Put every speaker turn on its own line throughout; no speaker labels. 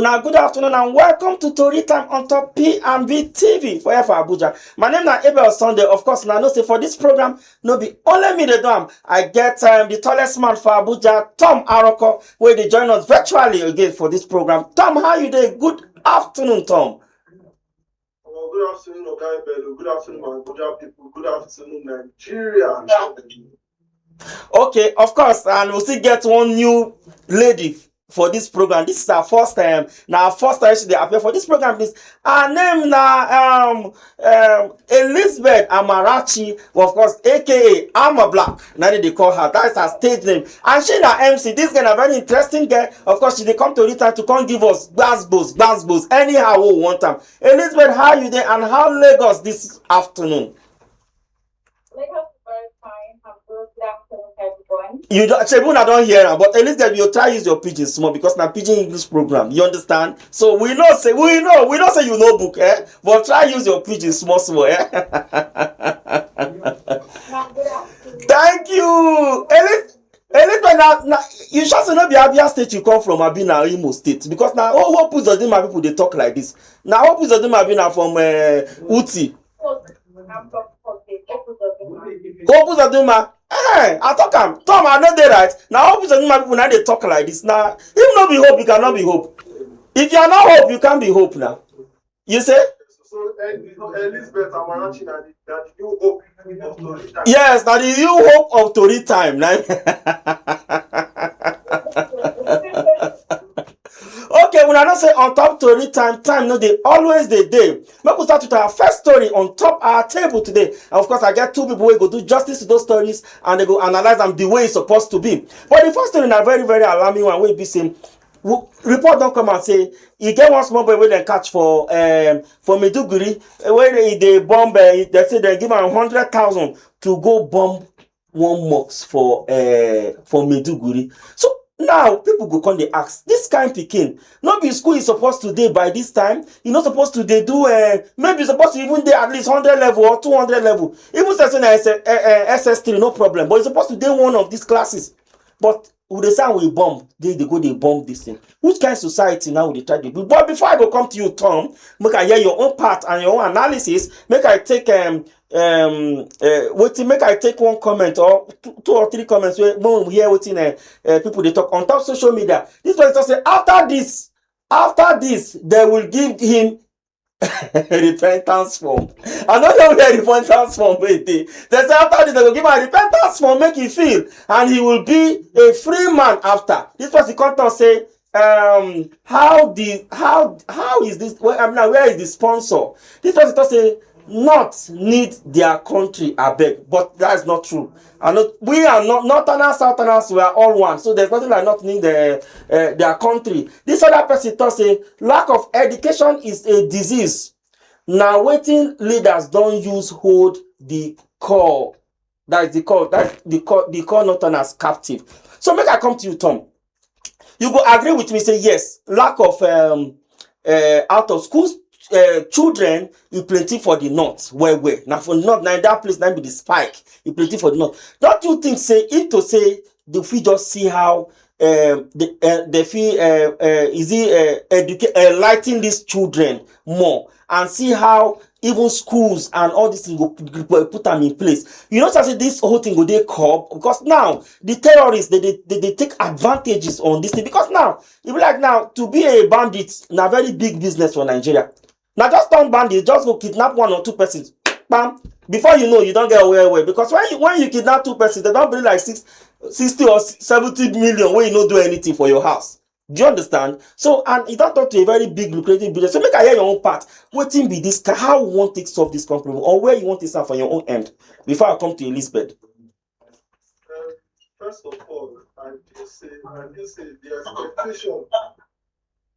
Now, good afternoon and welcome to Tori Time on top P&B TV for Abuja. My name is Abel Sunday. Of course, now I know say for this program, no be only me the drum. I get the tallest man for Abuja, Tom Aroko, where they join us virtually again for this program. Tom, how you doing? Good afternoon, Tom.
Well, good afternoon, Ogai Bello. Good afternoon, Abuja people. Good afternoon, Nigeria.
Okay, of course, and we'll still get one new lady for this program. This is our first time. Now, our first time she appear for this program. This her name now Elizabeth Amarachi, well, of course, aka I'm a Black. Now they call her. That is her stage name. And she na MC. This girl a very interesting girl. Of course, she dey come to return to come give us gbasgbos. Anyhow, we want them. Elizabeth, how you there? And how Lagos this afternoon?
Lagos is very fine. I'm good. Good afternoon, everyone.
You don't, Shebuna don't hear her, but at least that you try use your pidgin small because now pidgin English program. You understand? So we know say you know book, eh? But try use your pidgin small, eh? Thank you, Elizabeth. Now you should say not be Abia State you come from, Abina Imo State, because now all hope is of my people they talk like this. Now hope is of them Abina from Uti.
I'm from
Opus Aduma. I talk am. Tom, I know they right. Now Opus Aduma people now they talk like this. Now, if not be hope, you cannot be hope. If you are not hope, you can't be hope now. You say?
So, Elizabeth Amarachi, that you hope of Tori Time.
Yes, that is you hope of Tori Time. Okay, when I don't say on top Tori time no they always the day. Make we start with our first story on top our table today. And of course, I get two people who go do justice to those stories and they go analyze them the way it's supposed to be. But the first story is a very, very alarming one. Where be saying report don't come and say you get one small boy where they catch for Maiduguri where they bomb. They say they give him 100,000 to go bomb one mosque for Maiduguri. So now people go come they ask this kind pikin not be school is supposed to dey by this time. You're not supposed to they do maybe supposed to even dey at least 100 level or 200 level. Even session SS3 no problem, but it's supposed to dey one of these classes. But with the sound we bomb, they go they bomb this thing. Which kind of society now would they try to do? But before I go come to you, Tom, make I hear your own part and your own analysis. Make I take make I take one comment or two or three comments where we hear what people they talk on top social media. This person say after this they will give him repentance form. I don't know where repentance form wait. They say after this they will give him a repentance form, make him feel, and he will be a free man after. This was the content say how is this? Well, I mean, where is the sponsor? This person say not need their country abeg, but that is not true. And we are not northerners, southerners, we are all one. So there's nothing like not need their country. This other person thought say lack of education is a disease. Now waiting leaders don't use hold the core. That is the core northerners captive. So make I come to you, Tom. You go agree with me, say yes, lack of out of schools children you plenty for the north where now for north now that place now be the spike you plenty for the north. Don't you think say if to say the we just see how they feel educate enlighten these children more and see how even schools and all these things go put them in place. You know, say this whole thing go they curb because now the terrorists they take advantages on this thing because now you be like now to be a bandit now very big business for Nigeria. Now just turn bandit, just go kidnap one or two persons. Bam. Before you know, you don't get away. Because when you kidnap two persons, they don't bring like 60 or 70 million when you don't do anything for your house. Do you understand? So, and you don't talk to a very big lucrative business. So make I hear your own part. What thing be this? How you want to solve this problem? Or where you want to start for your own end? Before I come to Elizabeth.
First of all, I do say the expectation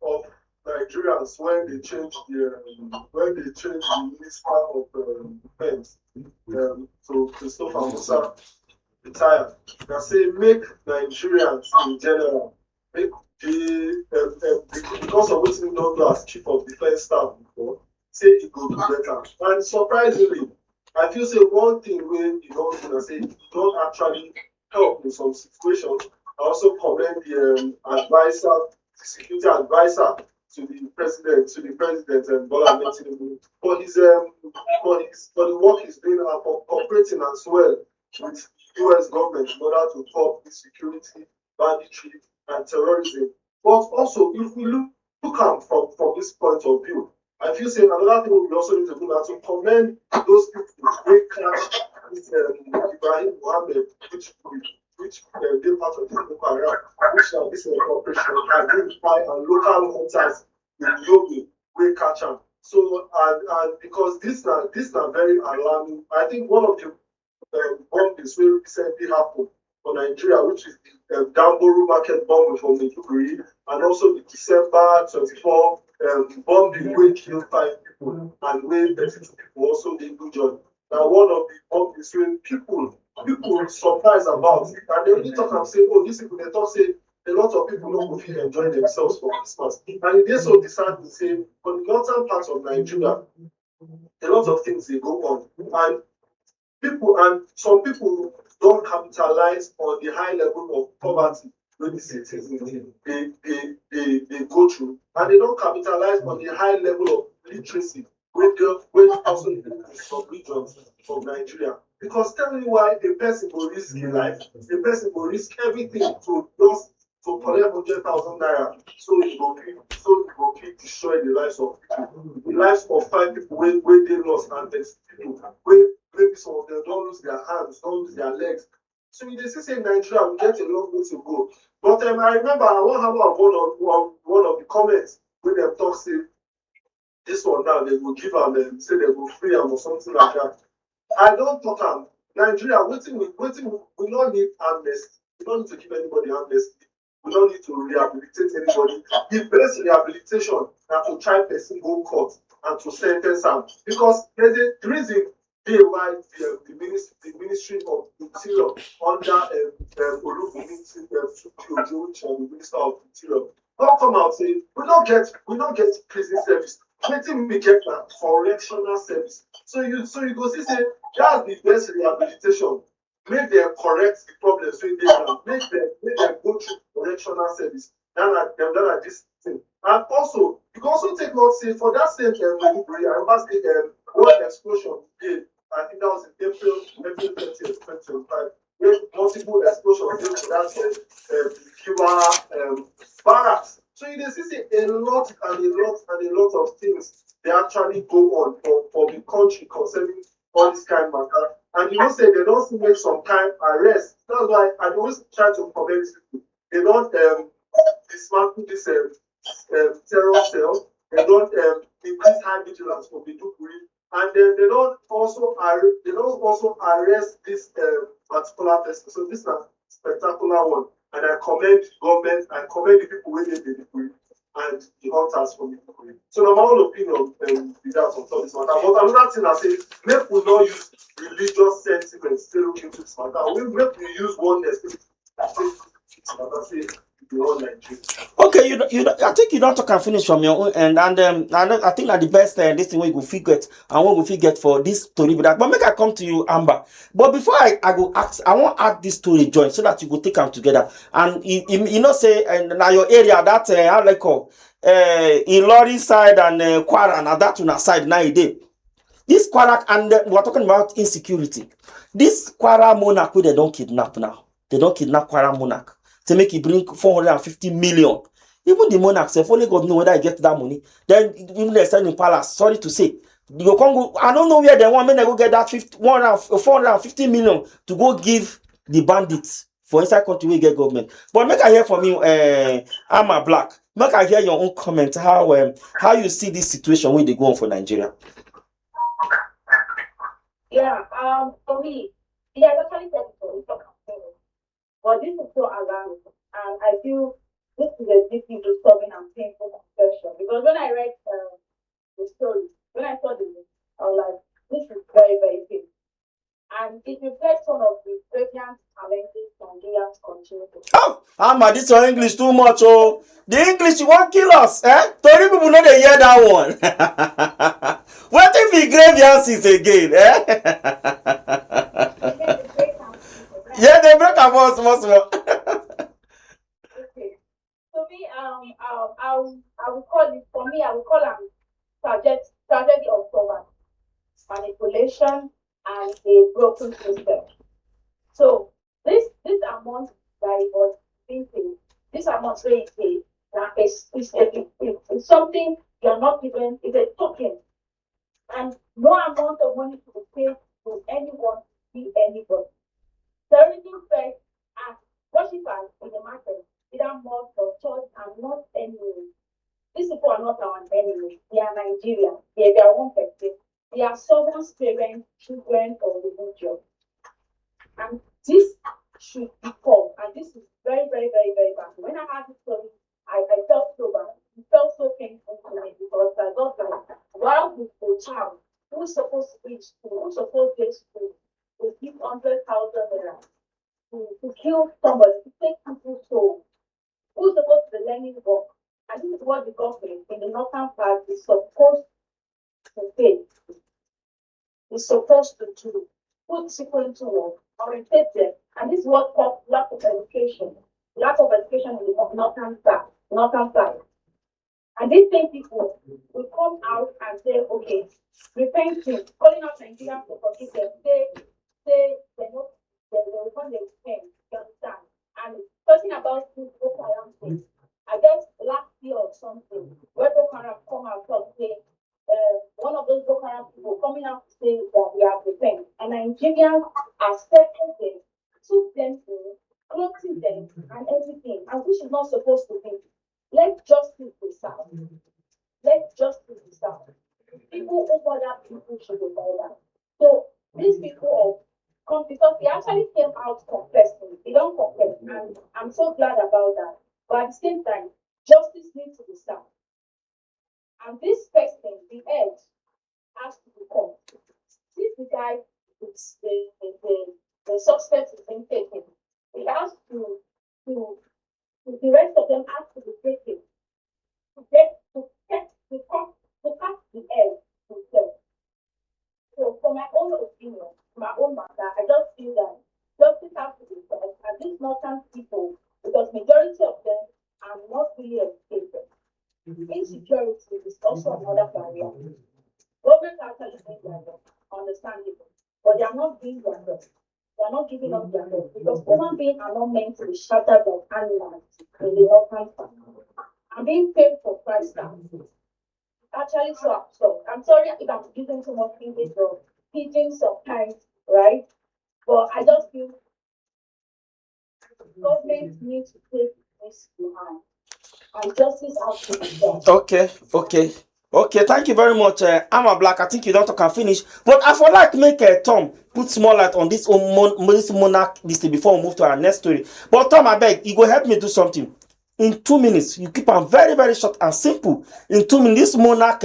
of Nigerians when they change the minister of defense to Christopher Musa retire. They say make Nigerians in general make the because of what he don't do as chief of defense staff before, say it go do better. And surprisingly, I feel say one thing when you don't say it don't actually help in some situations. I also commend the security advisor to the president and Bola Ahmed Tinubu for the work he's doing and for cooperating as well with US government in order to curb insecurity, banditry, and terrorism. But also, if we look at from this point of view, I feel say another thing we also need to do now to commend those people who catch this Ibrahim Mohammed, which they part of this Boko Haram, which are this corporation identify and local hunters in Yobe, we catch them. So and because this are very alarming. I think one of the bombings will recently happened for Nigeria, which is the Damburu market bombing from Maiduguri, and also the December 24 bombing which killed 5 people and where 32 people also injured. Now one of the bombings when people surprised about it, and they only talk and say, oh, these people they talk say a lot of people don't go feel enjoy themselves for Christmas. And they so decide to say for the northern parts of Nigeria, a lot of things they go on. And some people don't capitalize on the high level of poverty when the citizens they go through, and they don't capitalize on the high level of literacy when also in some regions of Nigeria. Because tell me why a person will risk his life, a person will risk everything to just to collect 100,000 naira, so he go fit destroy the lives of people, the lives of 5 people where they lost, and there's people where maybe some of them don't lose their hands, don't lose their legs. So you see, say Nigeria will get a long way to go. But I remember I want to have one of the comments when they talk say this one now they will give them say they will free them or something like that. I don't talk am. Nigeria, waiting we don't need amnesty. We don't need to give anybody amnesty. We don't need to rehabilitate anybody. The best rehabilitation na to try person go court and to sentence am, because there's a reason why the Ministry of Interior under Olubunmi Ojo, which is the Minister of Interior, don't come out say we don't get prison service. Wetin we get na correctional service. So you go see say that's the best rehabilitation. Make them correct the problems wey dey now. Make them go through correctional service. That are this thing. And also, you can also take note say for that same Maiduguri, I remember say one explosion dey. I think that was in April 20th, 2025. Where multiple explosions dey for that Cuba barracks. So you see say a lot of things they actually go on for the country concerning all this kind of matter. And you know say they don't still make some kind arrest. That's why I always try to comment people. They don't dismantle this terror cell. They don't increase high vigilance for Maiduguri, and then they don't also arrest this particular person. So this is a spectacular one, and I commend government. I commend the people who did Maiduguri and the hunters from Maiduguri. So my own opinion is that on this matter. But another thing I say, make we not use religious sentiments to look into this matter. We make we use oneness to say the whole Nigeria.
Okay, I think you don't talk and finish from your own end, and I think that the best this thing we go figure and what we figure for this story with that. But make I come to you, Amber. But before I go ask, I want to add this story join so that you go take them together. And you know say now your area that how they call Ilori side and Kwara and that one side now day. This Kwara and we're talking about insecurity. This Kwara monarch they don't kidnap now. They don't kidnap Kwara monarch to make it bring 450 million. Even the monarch say, only God know whether I get that money. Then even they send in palace. Sorry to say, you go, I don't know where they want me to go get that 450 million to go give the bandits for inside country we get government. But make I hear from you, I'm a black. Make I hear your own comment how you see this situation when they go on for Nigeria.
Yeah, for me, yeah, I actually said it for but this is so alarming, and I feel this is a deeply disturbing and painful confession, because when I read the story, when I saw the news, I was like, this is very, very painful. And it reflects one of the pregnant challenges Nigerians continue to face.
Oh, Amma, this your English too much, oh. The English you won't kill us, eh? Tori people know they hear that one. What if we graveyards again, eh? Yeah, they break our voice small.
Okay. So me, I would call it call them tragedy of poverty, manipulation, and a broken system. So this amount that it was being paid, this amount being paid, now is something you're not given, it's a token. And no amount of money to be paid to anyone be anybody. Everything first as worshippers in the market, either mosque or church, and not enemies. These people are not our enemies. They are Nigerians. They are their own person. They are someone's parents, children, or religion. And this should be called. And this is very, very, very, very bad. When I had this story, I felt so bad. It felt so painful to me because I got like, while with a child who's supposed to reach school, who's supposed to get school, to give 100,000 naira to kill somebody, to take people's soul, who's supposed to be learning work. And this is what the government in the northern part is supposed to pay, is supposed to do. Put people into work, orientate them. And this is what caused lack of education. Lack of education in the northern side. And these same people will come out and say, okay, repenting, calling out Nigerians to forgive them, say they know they will want to repent, you understand? And talking about this Boko Haram thing, I guess last year or something, where Boko Haram come out and say, one of those Boko Haram people coming out to say that we have repent, and Nigerians accepted them, took them to, clothed them, and everything, and which is not supposed to be. Let justice be served. Let justice be served. People who bother people should be bothered. So these people come because they actually came out confessing. They don't confess, and I'm so glad about that. But at the same time, justice needs to be served. And this person, the edge, has to be caught. If the guy, the suspect is being taken, he has to the rest of them have to be taken to cut the edge himself. So for my own opinion, my own matter, I just feel that justice has to be served, and these northern people, because majority of them are not really educated. Insecurity is also another barrier. Government are actually doing their job, understandable, but they are not doing their job. They are not giving up their job because human beings are not meant to be shattered like animals in the northern part. I'm being paid for price tag. Actually, so absurd. I'm sorry if I'm using too much English or teaching sometimes, right? But I just feel government needs to take this to hand. And justice has to be done.
Okay, thank you very much. I'm a black. I think you don't talk and finish. But I would like to make Tom put small light on this monarch this thing before we move to our next story. But Tom, I beg, you go help me do something. In 2 minutes, you keep them very, very short and simple. In 2 minutes, this monarch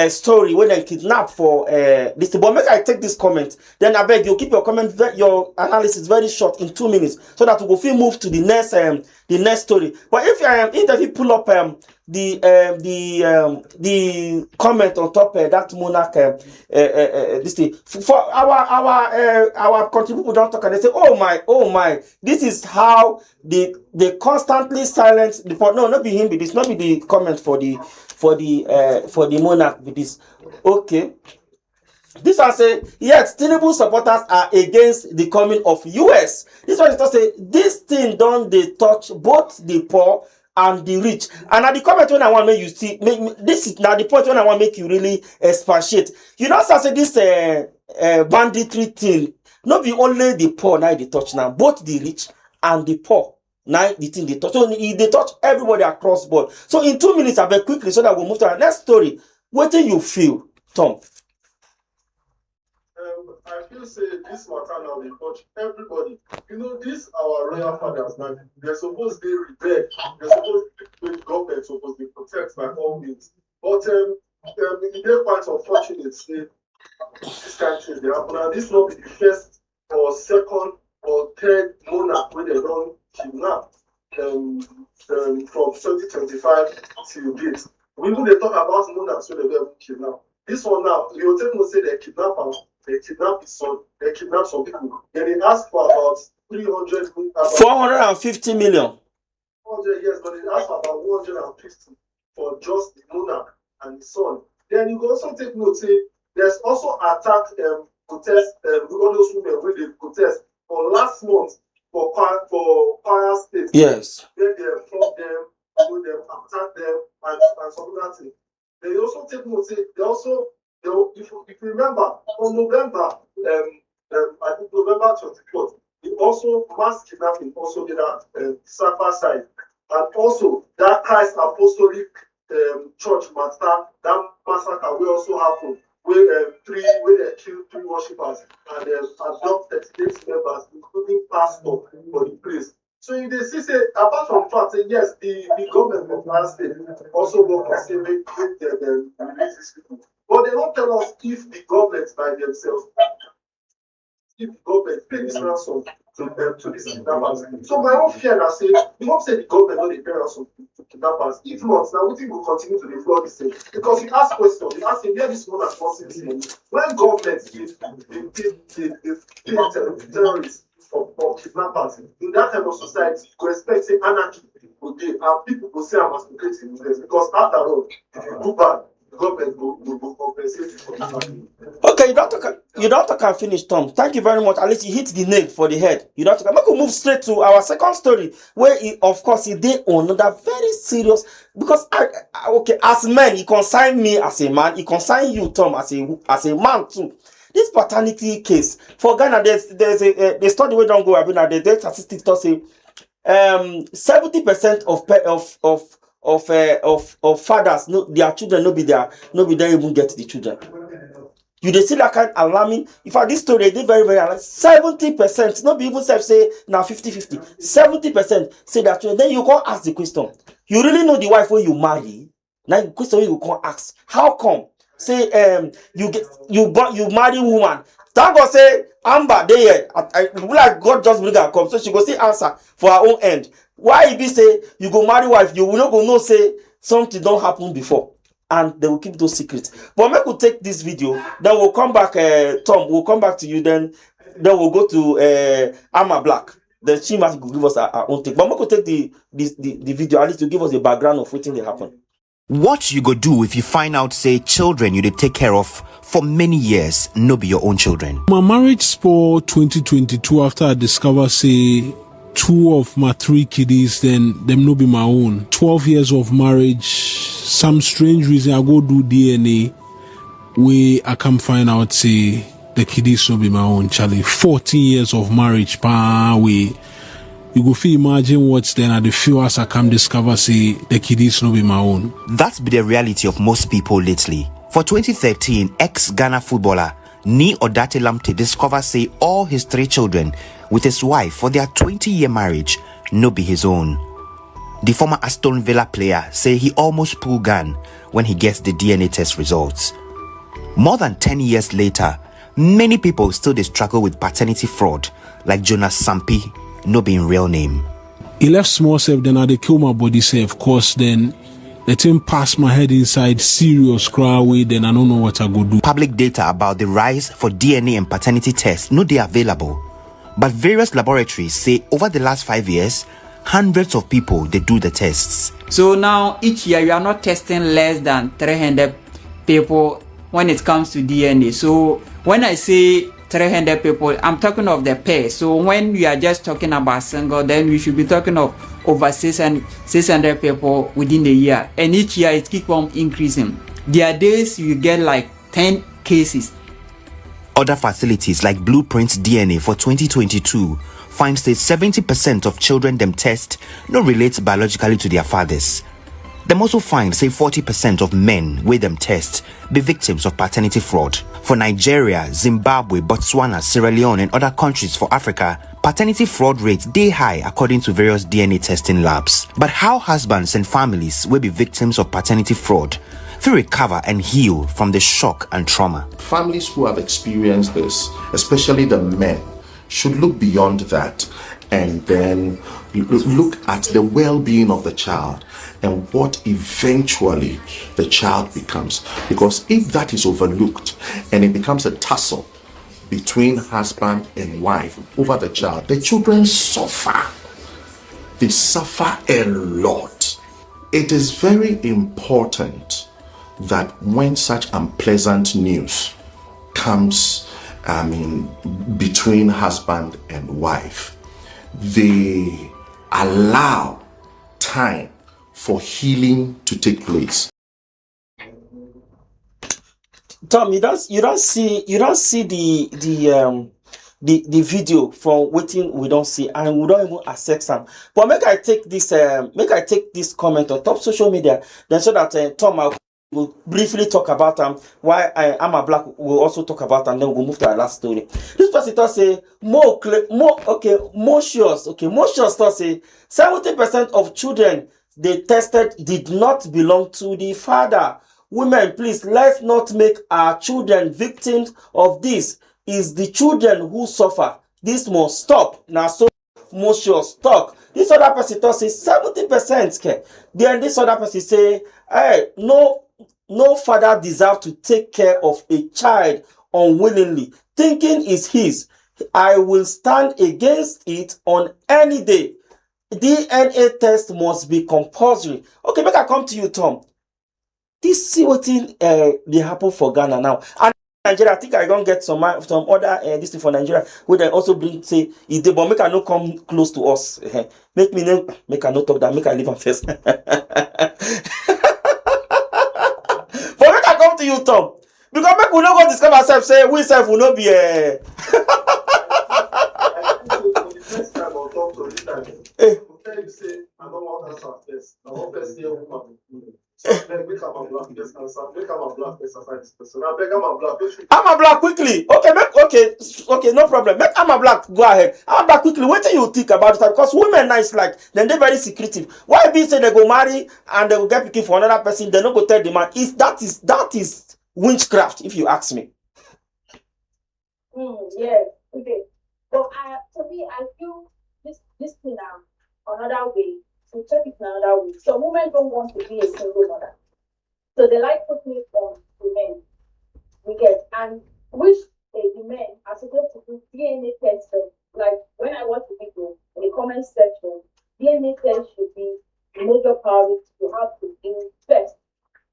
story when they kidnap for this thing. But make I take this comment. Then I beg you keep your comment, your analysis very short in 2 minutes, so that we will feel move to the next story. But if you pull up the comment on top that monarch this thing for our country people don't talk and they say oh my this is how they constantly silence the no not be him be this not be the comment for the monarch with this. Okay, this one say yes, Tinubu supporters are against the coming of US. This one is to say this thing don't they touch both the poor and the rich. And at the comment when I want to make you see, this is now the point when I want to make you really expatiate. You know, so I say this banditry thing, not be only the poor now they touch now, both the rich and the poor. Now the thing they touch. So they touch everybody across board. So in 2 minutes, I bet quickly so that we'll move to our next story. What do you feel, Tom?
I feel say this matter now they touch everybody. You know, this our royal fathers now. They're supposed to be rebel. They're supposed to be government supposed to be protected by all means. But they're quite unfortunate. Say this kind of thing they happen. And this will be the first or second or third monarch when they don't kidnap from 2025 till date. We even they talk about monarchs when they don't kidnap. This one now, you take no say they kidnap them. They kidnapped his son. They kidnapped some people. Then they asked for about
450 million.
400 years, but they asked for about 150. for just the monarch and the son. Then you can also take note, say, there's also attack protest, all those women where they protest for last month for Kwara State.
Yes.
Then they front them, them, attack them, and some other things. They also take note, say, if you remember, on November, I think November 24th, also mass kidnapping also did at Safa side. And also that Christ Apostolic Church matter, that massacre will also happen where they killed 3 worshippers and adopt 38 members, including pastor for the place. So you they see, say, apart from fact, say, yes, the government of our state also work on say make them release these people. But they don't tell us if the government by themselves, if the government pay this ransom to these kidnappers. So my own fear now say, we hope say the government not the pay ransom to kidnappers. If not, now we think we'll continue to defraud the state. Because you ask questions, you ask him where this one has gotten this money. When government pay terrorists or kidnappers in that type of society, you expect say anarchy will be and people will say I'm masquerading because after all, if you do bad, the government will compensate you for that.
Okay, you don't talk and finish, Tom. Thank you very much. At least you hit the nail for the head. You don't talk. We move straight to our second story, where of course he did another very serious, because okay, as men, he consigned me as a man, he consigned you, Tom, as a man too. This paternity case for Ghana, there's a study we don't go about. The statistics to say 70% of fathers, no, their children no be there even get the children. You dey see that kind of alarming. In fact, this story dey very, very alarming. 70%, not be even say now 50-50. 70% say that. Then you can't ask the question. You really know the wife when you marry? Now the question you can't ask. How come? Say you marry woman. Thank God say Amber dey here. I like God just bring her come, so she go see answer for her own end. Why e be say you go marry wife, you will not go know say something don't happen before, and they will keep those secrets. But make we take this video, then we'll come back. Tom, we'll come back to you. Then we'll go to Amma Black. Then she must give us our own take. But make we take the video at least to give us the background of what thing they happen.
What you go do if you find out, say, children you dey take care of for many years no be your own children?
My marriage spoil 2022 after I discover, say, 2 of my 3 kiddies, then them no be my own. 12 years of marriage, some strange reason I go do DNA, where I come find out, say, the kiddies no be my own. Charlie, 14 years of marriage, way. You go feel imagine what's then at the few as I come discover, say, the kiddies no be my own.
That's be the reality of most people lately. For 2013, ex-Ghana footballer Ni Odate Lamte discovered, say, all his 3 children with his wife for their 20-year marriage no be his own. The former Aston Villa player say he almost pulled gun when he gets the DNA test results. More than 10 years later, many people still they struggle with paternity fraud, like Jonas Sampi, no being real name.
He left small self, then I dey kill my body self. Of course, then the thing passed my head inside serious cry away, then I don't know what I go do.
Public data about the rise for DNA and paternity tests no dey available. But various laboratories say over the last 5 years, hundreds of people they do the tests.
So now each year you are not testing less than 300 people when it comes to DNA. So when I say 300 people, I'm talking of the pair. So when we are just talking about single, then we should be talking of over 600 people within the year. And each year it keeps on increasing. There are days you get like 10 cases.
Other facilities like Blueprint DNA for 2022 finds that 70% of children them test no relate biologically to their fathers. Them also find, say, 40% of men with them test be victims of paternity fraud. For Nigeria, Zimbabwe, Botswana, Sierra Leone, and other countries for Africa, paternity fraud rates they high according to various DNA testing labs. But how husbands and families will be victims of paternity fraud to recover and heal from the shock and trauma?
Families who have experienced this, especially the men, should look beyond that and then look at the well-being of the child and what eventually the child becomes. Because if that is overlooked and it becomes a tussle between husband and wife over the child, the children suffer. They suffer a lot. It is very important that when such unpleasant news comes, between husband and wife, they allow time for healing to take place.
Tom, you don't see the video from waiting we don't see, and we don't even access them. But make I take this comment on top social media, then so that Tom will briefly talk about why I'm a black will also talk about, and then we'll move to our last story. This person thought say more Mosque thought say 70% of children they tested did not belong to the father. Women, please, let's not make our children victims of this. It's the children who suffer. This must stop. Now, so Moshe talk. This other person talk say 70%. Then this other person say, hey, no father deserves to take care of a child unwillingly. Thinking is his. I will stand against it on any day. DNA test must be compulsory. Okay, make I come to you, Tom. This see what they happen for Ghana now. And Nigeria, I think I gonna get some other this thing for Nigeria, where they also bring say if they but make I not come close to us. Make I not talk that, make I leave on first. But make I come to you, Tom. Because make we not go discover ourselves, say we self will not be
I think for the first time I'll talk to this time. Tell you say I don't want answer first. I want first hear woman. So then make am a black first answer. Make am a black first answer this person. I beg am a black.
I'm a black quickly. Okay, no problem. Make I'm a black. Go ahead. I'm a black quickly. What do you think about it? Because women nice like then they very secretive. Why be say they go marry and they go get picking for another person? They not go tell the man. That is witchcraft, if you ask me.
Yes. Okay. But to me, I feel this thing another way. To check it another way. So women don't want to be a single mother. So they like putting it on women. We get and which the men are supposed to do DNA testing. Like when I watch the video in the comment section, DNA test should be the major priority you have to do first.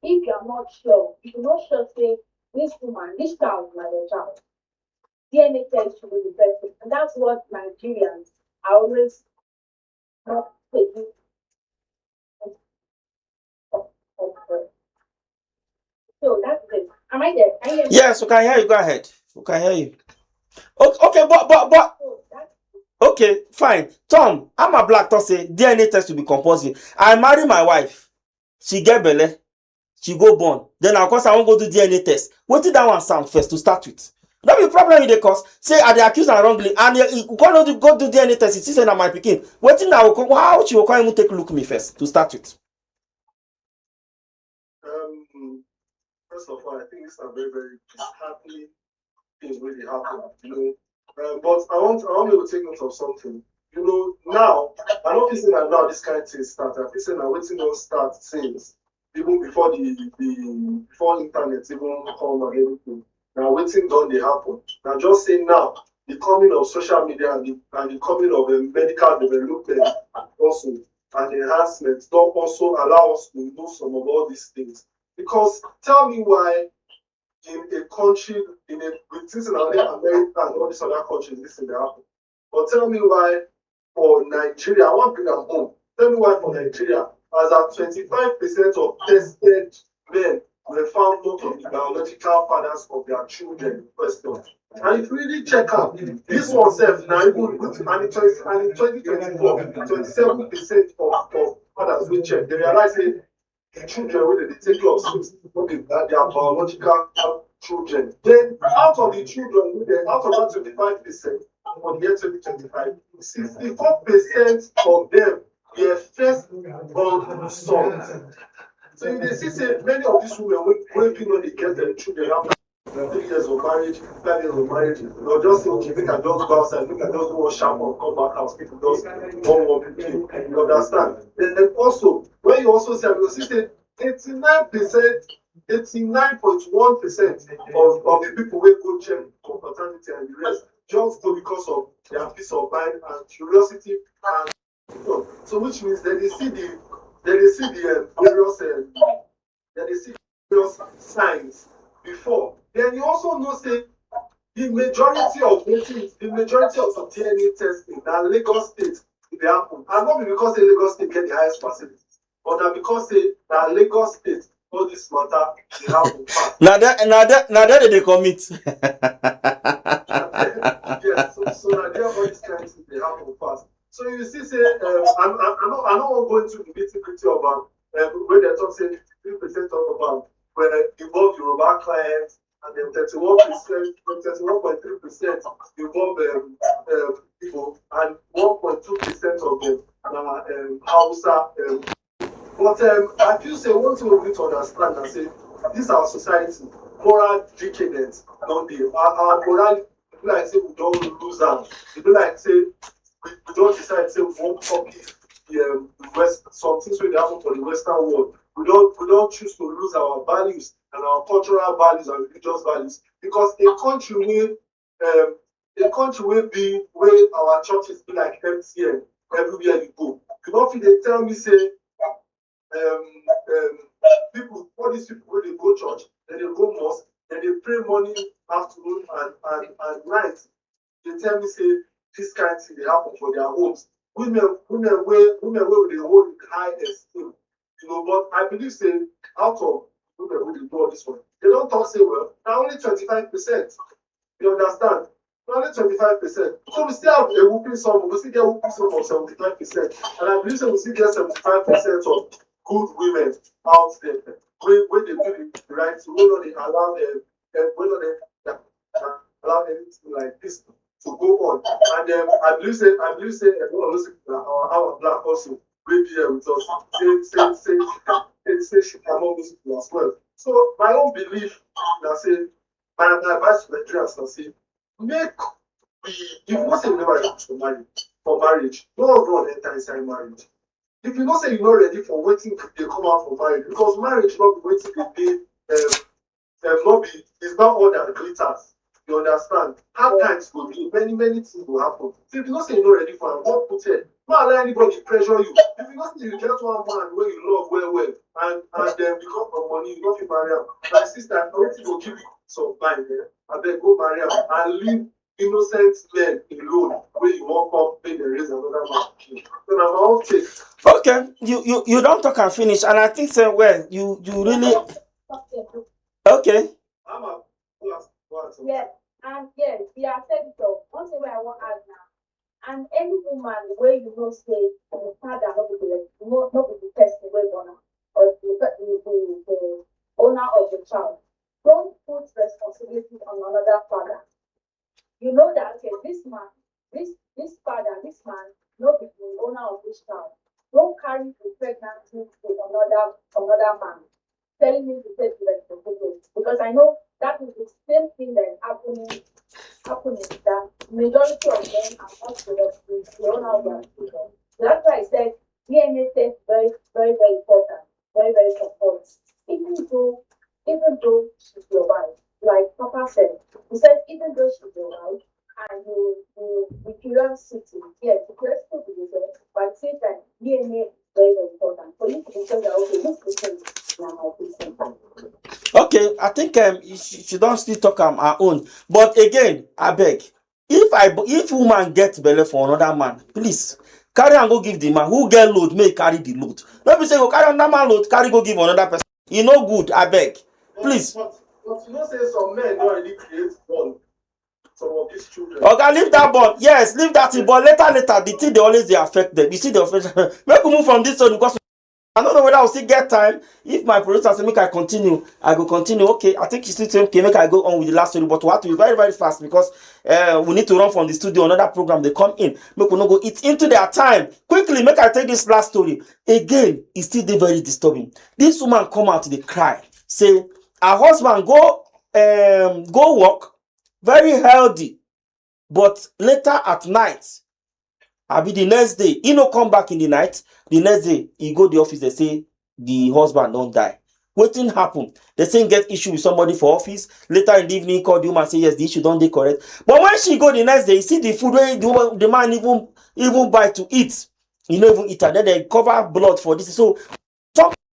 If you are not sure, if you're not sure, say this woman, this child, my child, DNA test should be the first thing. And that's what Nigerians are always not taking. So that's it. Am I there?
Yes, we can hear you. Go ahead. We can hear you. Okay, but okay, fine. Tom, I'm a black to say DNA test to be compulsory. I marry my wife. She get belle. She go born. Then of course I won't go do DNA test. What did that one sound first to start with? Not be problem with the cause. Say are they accused and wrongly and you go do DNA test. It's say na my pikin. Waiting now. How she will come even take a look at me first to start with?
First of all, I think it's a very, very disheartening thing really happened, but I want to take note of something. Now, I don't think that now this kind of thing starts. I think that waiting don't start since even before before internet even come and everything. Now waiting don't they happen. Now just say now the coming of social media and the coming of medical development also and enhancements don't also allow us to know some of all these things. Because tell me why in a country, with this in America and all these other countries, this thing happen. But tell me why for Nigeria, I want to bring them home. Tell me why for Nigeria, as at 25% of tested men were found not of the biological fathers of their children in question. And if you really check out, this one self now even and in 2024, 27% of fathers we check, they realize that the children where they take care of things, not their biological children. Then out of the children, out of that 25% for the year 2025, 64% of them were first born sons. So you see, say many of these women when people they get their children after 3 years of marriage, 5 years of marriage, they'll just say, okay, we can just go outside, we can just go shop or come back house, people just one people. You understand? Then also, when you also say, because you say 89%, 89.1% of the people will go check for paternity and the rest just go because of their peace of mind and curiosity and so which means that they then they see the various then they see various signs before. Then you also know say the majority of the majority of the DNA testing that Lagos State they happen, and not because say Lagos State get the highest facilities, but that because say that Lagos State all this matter they happen fast.
Now that they commit.
Yes, so now there all these kinds of they happen fast. So you see, say I don't go into the nitty-gritty about when they talk say 53% of about when involve Yoruba clients and then 31.3% involve people and 1.2% of them are Hausa. But I feel say one thing we need to understand and say this our society moral decadence don't be our moral like say we don't lose them. It be like say we don't decide say we won't copy the West some things wey dey happen for the Western world. We don't choose to lose our values and our cultural values and religious values because a country will be where our churches be like MTN everywhere you go. You don't feel they tell me say people, all these people when they go church, then they go mosque, then they pray morning, afternoon, and night. They tell me say this kind of thing they happen for their homes. Women where they hold high esteem, you know. But I believe say out of women who they do all this one, they don't talk say well. Now only 25%. You understand? Only 25%. So we still have a whooping sum. We still get whooping sum of 75%, and I believe say we still get 75% of good women out there when they do the right thing, when they allow anything like this to go on. And I believe say one of those people our black also will be here with us. Say she can among those people as well. So my own belief that say my advice to Nigerians na say make we if you know say you never ready for marriage, don't run enter inside marriage. If you know say you're not ready for waiting they come out for marriage, because marriage not be waiting they not be it's not all that glitters. You understand? Hard times will be many things will happen. So if you know say you're not ready for it, don't put it. Don't allow anybody pressure you. If you know say you get one man where you love well and then because of money you don't fit marry him. My sister, everything will give you some time there. I beg go marry him and leave innocent men alone where you walk up pay the raise another man. So now my own take.
Okay, you don't talk and finish, and I think so. Well, you really okay.
I'm a
Yes, and yes, we are said it all. One thing where I want to add now, and any woman where you know say the father not be the person where born or the owner of the child, don't put responsibility on another father. You know that okay, this man, this father, this man, not be the owner of this child. Don't carry the pregnancy to another man, telling me to take the responsibility, because I know that is the same thing that is happening. That majority of them are not the owner of their children. That's why I said DNA test very important, very important. Even though she's your wife, like Papa said, he said even though she's your wife and the curiosity, yes, the curiosity is there, but at the same time, DNA is very important for you to be sure that okay, this person is now my person.
Okay, I think she don't still talk her own. But again, I beg, if woman get belle for another man, please carry and go give the man who get load, may carry the load. Don't be say go carry another man load, carry go give another person. E no good, I beg. Please.
But you know say some men don't really create bond. Some of these children.
Okay, leave that bond. Yes, leave that thing. But later, the thing they always they affect them. You see the offense. Make we move from this one because I don't know whether I'll still get time. If my producer say make I continue, I go continue. Okay, I think you still say okay, make I go on with the last story, but we have to be very fast because we need to run from the studio. Another program they come in. Make we no go eat into their time. Quickly, make I take this last story. Again, it's still very disturbing. This woman come out to cry, say her husband go work, very healthy, but later at night, abi the next day, he no come back in the night. The next day, he go the office, they say the husband don't die. Wetin happen? They say he get issue with somebody for office. Later in the evening, he call the woman say yes, the issue don't dey correct. But when she go the next day, you see the food where the man even buy to eat. He no even eat, and then they cover blood for this. So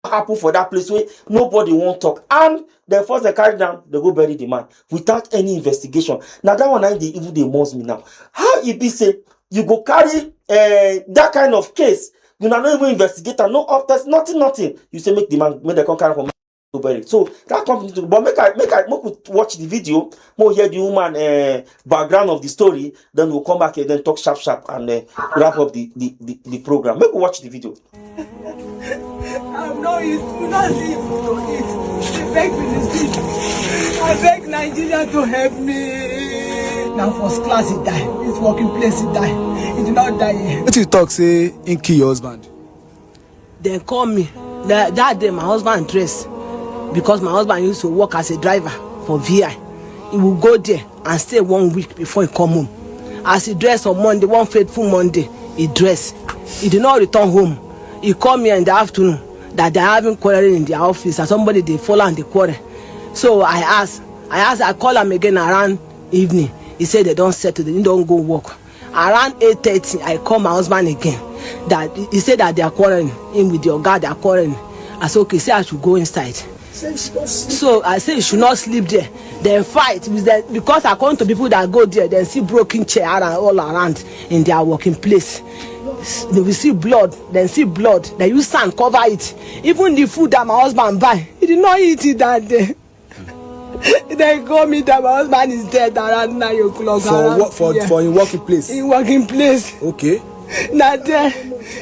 happen for that place where nobody won't talk, and then first they carry down, they go bury the man without any investigation. Now that one, they even they must me now. How it be say you go carry that kind of case, you not even investigate and no offers, nothing. You say make the man, make the come carry from go bury. So that company to, but make we watch the video, more hear the woman background of the story, then we'll come back and then talk sharp and wrap up the program. Make we watch the video.
I'm not it. We not see food to eat. I beg ministry. I beg Nigeria to help me. Now first class he die. His working place he die. He did not die here.
What you talk say in kill your husband?
They call me. That day my husband dressed because my husband used to work as a driver for VI. He will go there and stay 1 week before he come home. As he dressed on Monday, one faithful Monday, he dressed. He did not return home. He called me in the afternoon that they're having quarrel in their office and somebody they follow and they quarrel. So I call him again around evening. He said they don't settle, they don't go work. Around 8:30, I call my husband again. That he said that they are quarreling. Him with your guy, they are quarreling. I said, okay, say I should go inside. So I said you should not sleep there. Then fight because according to people that go there, they see broken chair all around in their working place. They will see blood, then use sand cover it. Even the food that my husband buy, he did not eat it that day. They call me that my husband is dead around 9 o'clock.
For in working place?
In working place.
Okay.
Now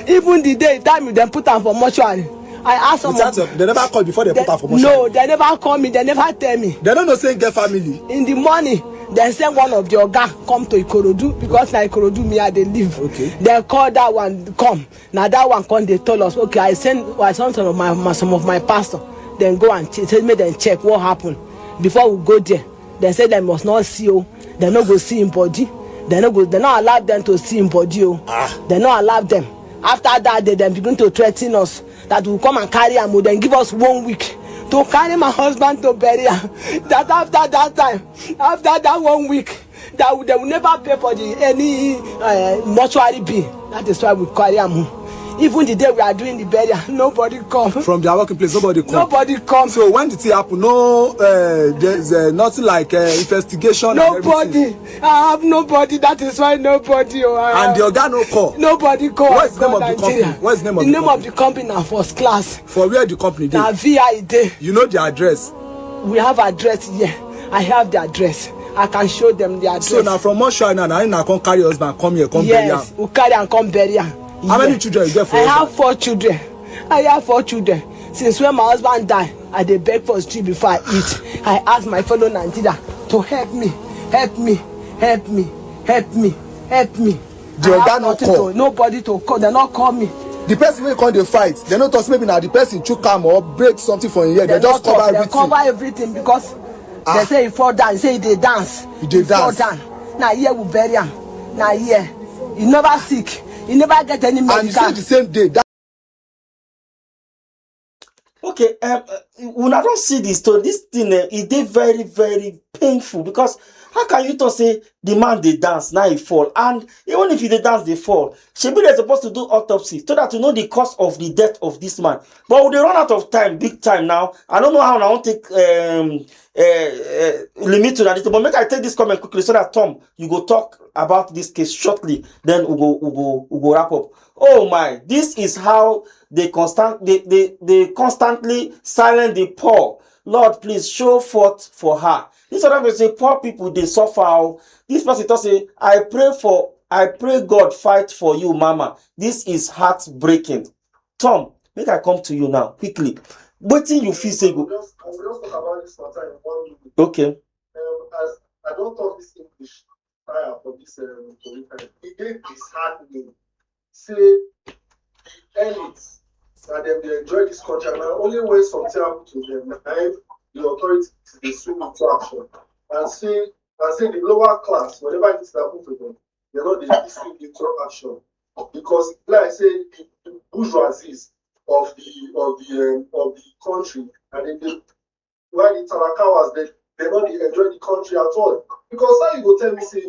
even the day time they put am for mortuary. I asked someone.
They never call before they put her for motion?
No, they never call me. They never tell me.
They don't know say get family.
In the morning, they send one of the oga come to Ikorodu because na Ikorodu me I dey live.
Okay.
They call that one come. Now that one come. They told us, okay, I send some of my pastor. Then go and tell me then check what happened before we go there. They say they must not see you. They not go see him body. They not allow them to see him body. They not allow them. After that, they then begin to threaten us that will come and carry him, will then give us 1 week to carry my husband to bury him. That after that time, after that 1 week, that they will never pay for any mortuary bill. That is why we carry him. Even the day we are doing the burial, nobody come.
From their working place, nobody come.
Nobody come.
So when did it happen? No, there's nothing like investigation.
Nobody. I have nobody. That is why nobody.
And the organ no call.
Nobody call.
What's the name of the company? What's the name of the company?
The name of the company now first class.
For where the company dey?
Na VI dey.
You know the address?
We have address here. I have the address. I can show them the address.
So now from Mosque now come carry husband come here, come bury him.
Yes, we carry and come bury him.
How many children you get for
I have 4 children. I have 4 children. Since when my husband died, I dey beg for street before I eat. I ask my fellow Nigeria to help me. The
oga no call.
Nobody to call. They not call me.
The person wey come dey fight, they no talk maybe now the person chook am or break something for him here. They just cover everything.
They cover everything because they say he fall down. He say he dey dance.
He dey dance.
Fall down. Now here we bury him. Now here he never sick. He never get any medical.
And you say the same day.
Okay, when I don't see this story, this thing it dey very, very painful because how can you talk say the man they dance now he fall, and even if he dey dance they fall? Shebi they're supposed to do autopsy so that to know the cause of the death of this man. But they run out of time, big time now. I don't know how I want to take limit to that. But make I take this comment quickly so that Tom, you go talk about this case shortly. Then we go wrap up. Oh my! This is how they constantly silence the poor. Lord, please show forth for her. This other person say poor people they suffer. This person talk say I pray God fight for you, Mama. This is heartbreaking. Tom, make I come to you now quickly. What thing you feel say go?
I will just talk about this matter in 1 minute.
Okay.
As I don't talk this English prior for this it gave disheartening. Say the elites that they enjoy this country, and only way something happen to them, the authorities they swing into action and say the lower class, whatever it is that happen to them, they're not they swing into action because, like I say, the bourgeoisies of the country, and then while the Tarakawas they not enjoy the country at all. Because now you go tell me say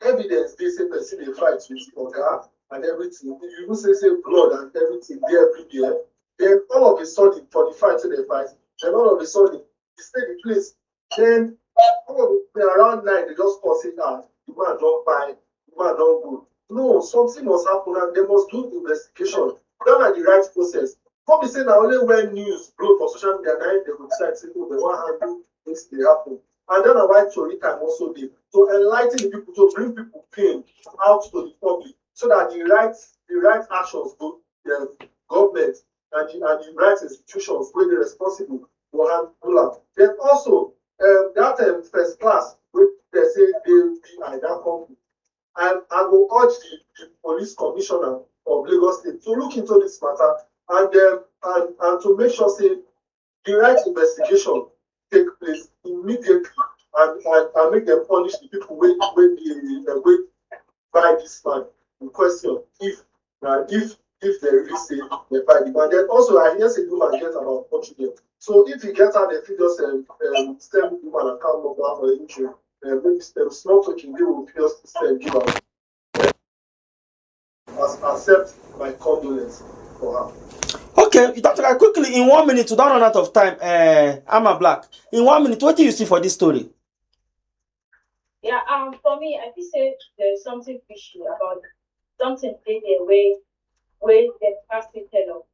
evidence they say person they fight with Oga and everything. You even say blood and everything there everywhere. Then all of a sudden, for the fight to the fight, then all of a sudden, he stayed in place. Then around 9, they just call it out. The man don't buy, the man don't go. No, something must happen and they must do investigation. That are the right process. For me saying only when news broke for social media, now they will decide to go, they want to handle things they happen. And then why Tori can also be to enlighten the people, to bring people pain out to the public, so that the right actions go the government and the right institutions where they're responsible will handle them. Then also that first class where they say they will be at that company. And I will urge the police commissioner of Lagos State to look into this matter and to make sure say the right investigation take place immediately and make them punish the people when they buy this man in question if they really say they buy the man. Then also I hear say woman get about Portugal. So if you get out the figures stem woman account number for the entry, maybe small token they will just give out. Accept my condolence for her.
Okay, Dr. Quickly, in 1 minute, we don't run out of time. I'm a black. In 1 minute, what do you see for this story?
Yeah, for me, I think say there's something fishy about it. Something they where they pass it tell.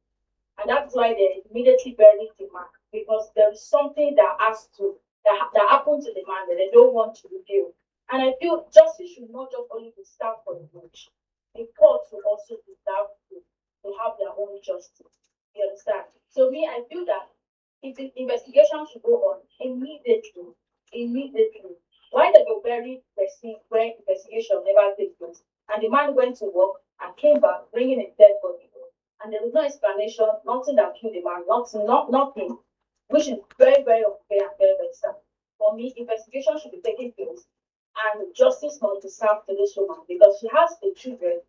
And that's why they immediately bury the man, because there is something that happened to the man that they don't want to reveal. And I feel justice should not just only be served for the rich. The court will also deserve to have their own justice. You understand? So me, I feel that if the investigation should go on immediately. Why they go bury person where investigation never takes place? And the man went to work and came back bringing a dead body. And there was no explanation, nothing that killed the man, nothing, which is very, very unfair and very, very sad. For me, investigation should be taking place and justice must be served to this woman because she has the children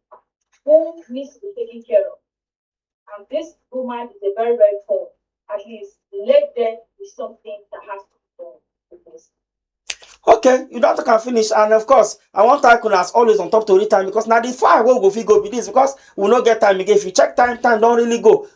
who needs to be taken care of. And this woman is a very, very poor. At least let there be something that has to be done with this.
Okay, you don't can finish, and of course, I want Tycoon as always on top to read time because now the far will go figure be this because we will not get time again. If you check time don't really go.